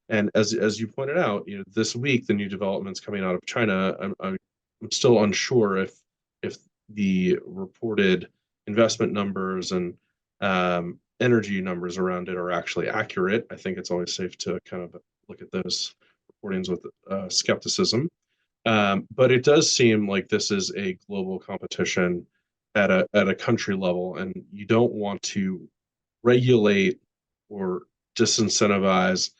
And as you pointed out, this week the new developments coming out of China, I'm still unsure if the reported investment numbers and energy numbers around it are actually accurate. I think it's always safe to kind of look at those reportings with skepticism. But it does seem like this is a global competition at a country level, and you don't want to regulate or disincentivize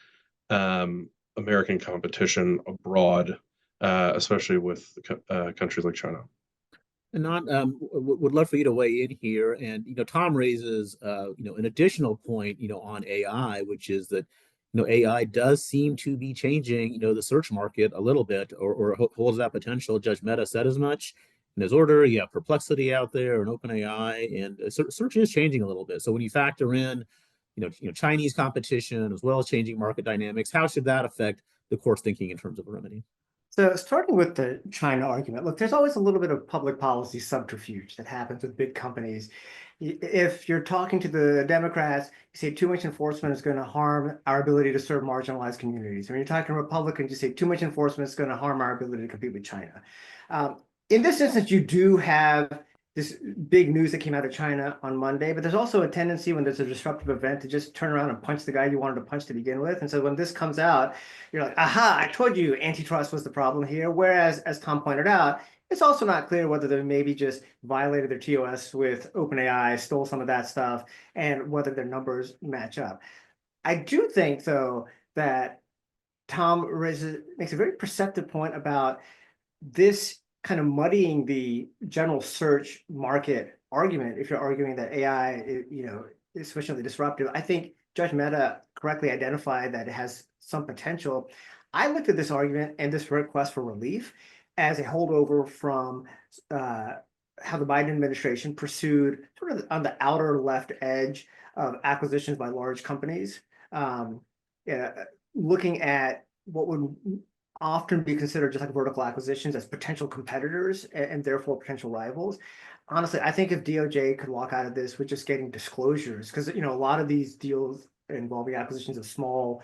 American competition abroad, especially with countries like China. Anant, would love for you to weigh in here. And Tom raises an additional point on AI, which is that AI does seem to be changing the search market a little bit, or holds that potential. Judge Mehta said as much in his order. You have Perplexity out there and OpenAI, and search is changing a little bit. So when you factor in Chinese competition as well as changing market dynamics, how should that affect the court's thinking in terms of a remedy? So starting with the China argument, look, there's always a little bit of public policy subterfuge that happens with big companies. If you're talking to the Democrats, you say too much enforcement is going to harm our ability to serve marginalized communities. When you're talking to Republicans, you say too much enforcement is going to harm our ability to compete with China. In this instance, you do have this big news that came out of China on Monday, but there's also a tendency when there's a disruptive event to just turn around and punch the guy you wanted to punch to begin with. And so when this comes out, you're like, aha, I told you antitrust was the problem here. Whereas, as Tom pointed out, it's also not clear whether they maybe just violated their TOS with OpenAI, stole some of that stuff, and whether their numbers match up. I do think, though, that Tom makes a very perceptive point about this kind of muddying the general search market argument. If you're arguing that AI, is sufficiently disruptive, I think Judge Mehta correctly identified that it has some potential. I looked at this argument and this request for relief as a holdover from how the Biden administration pursued sort of on the outer left edge of acquisitions by large companies, looking at what would often be considered just like vertical acquisitions as potential competitors and therefore potential rivals. Honestly, I think if DOJ could walk out of this with just getting disclosures, because a lot of these deals involving acquisitions of small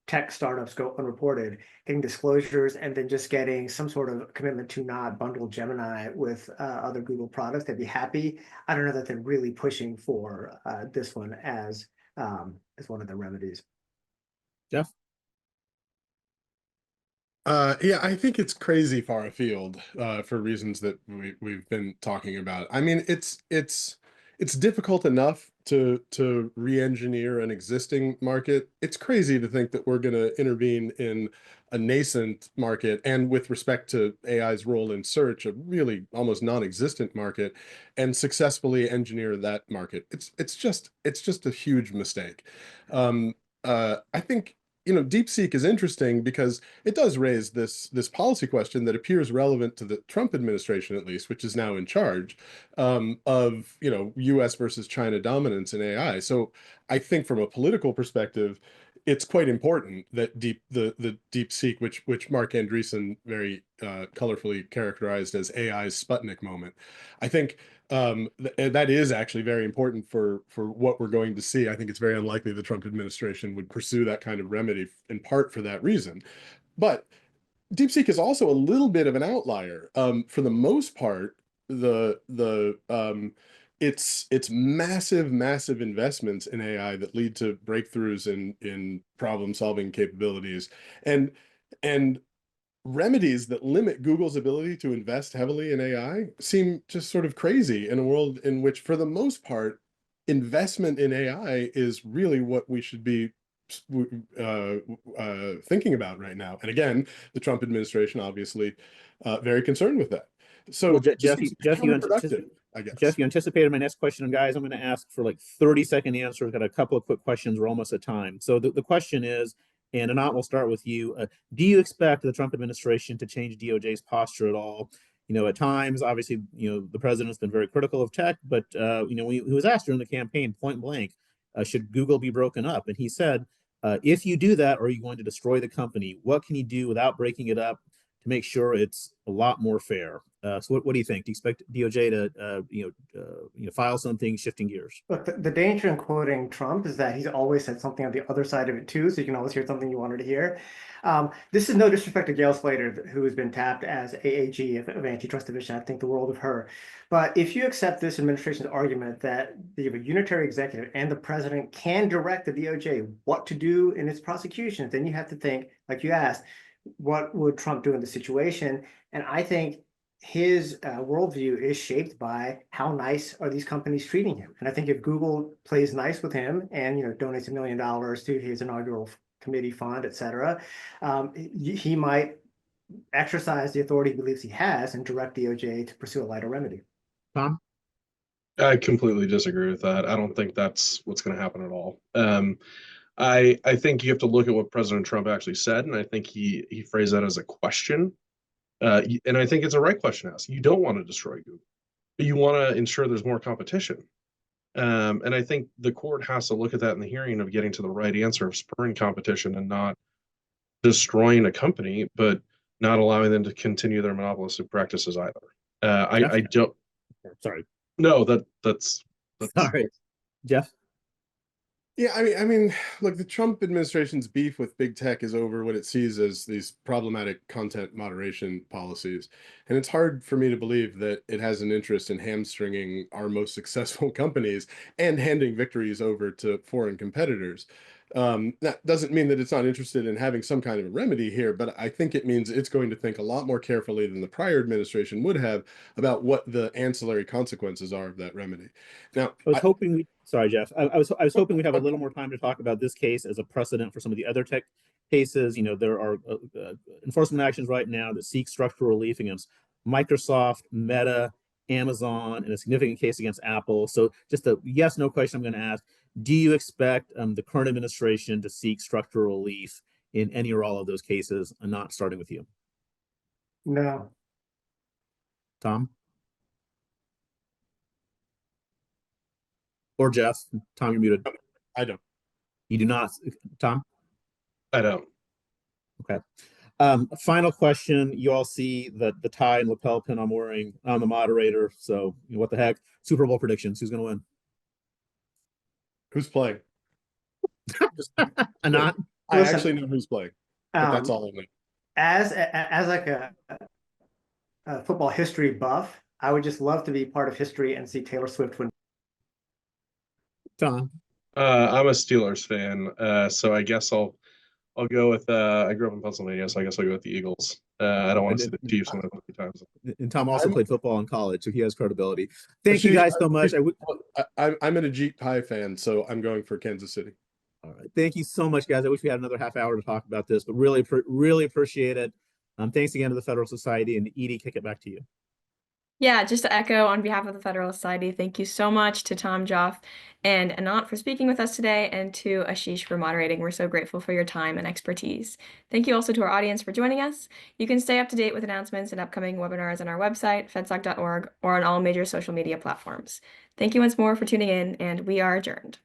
tech startups go unreported, getting disclosures and then just getting some sort of commitment to not bundle Gemini with other Google products, they'd be happy. I don't know that they're really pushing for this one as one of the remedies. Jeff? Yeah, I think it's crazy far afield for reasons that we've been talking about. I mean, it's difficult enough to re-engineer an existing market. It's crazy to think that we're going to intervene in a nascent market, and with respect to AI's role in search, a really almost non-existent market, and successfully engineer that market. It's just a huge mistake. I think DeepSeek is interesting because it does raise this policy question that appears relevant to the Trump administration, at least, which is now in charge of U.S. versus China dominance in AI. So I think from a political perspective, it's quite important that the DeepSeek, which Mark Andreessen very colorfully characterized as AI's Sputnik moment. I think That is actually very important for what we're going to see. I think it's very unlikely the Trump administration would pursue that kind of remedy, in part for that reason. But DeepSeek is also a little bit of an outlier. For the most part, it's massive investments in AI that lead to breakthroughs in problem solving capabilities, and remedies that limit Google's ability to invest heavily in AI seem just sort of crazy in a world in which, for the most part, investment in AI is really what we should be thinking about right now. And again, the Trump administration obviously very concerned with that. So Well, Jeff, I guess. Jeff, you anticipated my next question, and guys, I'm going to ask for like 30-second answers. Got a couple of quick questions. We're almost at time. So the question is, and Anant, we'll start with you. Do you expect the Trump administration to change DOJ's posture at all? You know, at times, obviously, you know, the president's been very critical of tech, but you know, he was asked during the campaign, point blank, should Google be broken up? And he said, if you do that, are you going to destroy the company? What can you do without breaking it up to make sure it's a lot more fair? So what do you think? Do you expect DOJ to file something, shifting gears? Look, the danger in quoting Trump is that he's always said something on the other side of it too, so you can always hear something you wanted to hear. This is no disrespect to Gail Slater, who has been tapped as AAG of Antitrust Division. I think the world of her. But if you accept this administration's argument that you have a unitary executive and the president can direct the DOJ what to do in its prosecutions, then you have to think, like you asked, what would Trump do in the situation? And I think his worldview is shaped by how nice are these companies treating him. And I think if Google plays nice with him and donates $1 million to his inaugural committee fund, et cetera, he might exercise the authority he believes he has and direct DOJ to pursue a lighter remedy. Tom? I completely disagree with that. I don't think that's what's going to happen at all. I think you have to look at what President Trump actually said, and I think he phrased that as a question. And I think it's a right question to ask. You don't want to destroy Google, but you want to ensure there's more competition. And I think the court has to look at that in the hearing of getting to the right answer of spurring competition and not destroying a company, but not allowing them to continue their monopolistic practices either. I don't. Sorry. No, that's Sorry, Jeff. Yeah, I mean, look, the Trump administration's beef with big tech is over what it sees as these problematic content moderation policies. And it's hard for me to believe that it has an interest in hamstringing our most successful companies and handing victories over to foreign competitors. That doesn't mean that it's not interested in having some kind of a remedy here, but I think it means it's going to think a lot more carefully than the prior administration would have about what the ancillary consequences are of that remedy. Now, I was hoping we. Sorry, Jeff. I was hoping we'd have a little more time to talk about this case as a precedent for some of the other tech cases. You know, there are enforcement actions right now that seek structural relief against Microsoft, Meta, Amazon, and a significant case against Apple. So just a yes/no question I'm going to ask. Do you expect the current administration to seek structural relief in any or all of those cases? And not starting with you. No. Tom? Or Jeff? Tom, you're muted. I don't. You do not, Tom? I don't. Okay. Final question. You all see the tie and lapel pin I'm wearing. I'm the moderator, so what the heck? Super Bowl predictions. Who's going to win? Who's playing? Anant? I actually know who's playing, but that's all I know. As like a football history buff, I would just love to be part of history and see Taylor Swift win. Tom? I'm a Steelers fan, so I guess I'll go with. I grew up in Pennsylvania, so I guess I'll go with the Eagles. I don't want to see the Chiefs win it 50 times. And Tom also played football in college, so he has credibility. Thank you guys so much. I'm an Ajit Pai fan, so I'm going for Kansas City. All right. Thank you so much, guys. I wish we had another half hour to talk about this, but really appreciate it. Thanks again to the Federal Society, and Edie, kick it back to you. Yeah, just to echo on behalf of the Federalist Society, thank you so much to Tom, Geoff, and Anant for speaking with us today, and to Ashish for moderating. We're so grateful for your time and expertise. Thank you also to our audience for joining us. You can stay up to date with announcements and upcoming webinars on our website, fedsoc.org, or on all major social media platforms. Thank you once more for tuning in, and we are adjourned.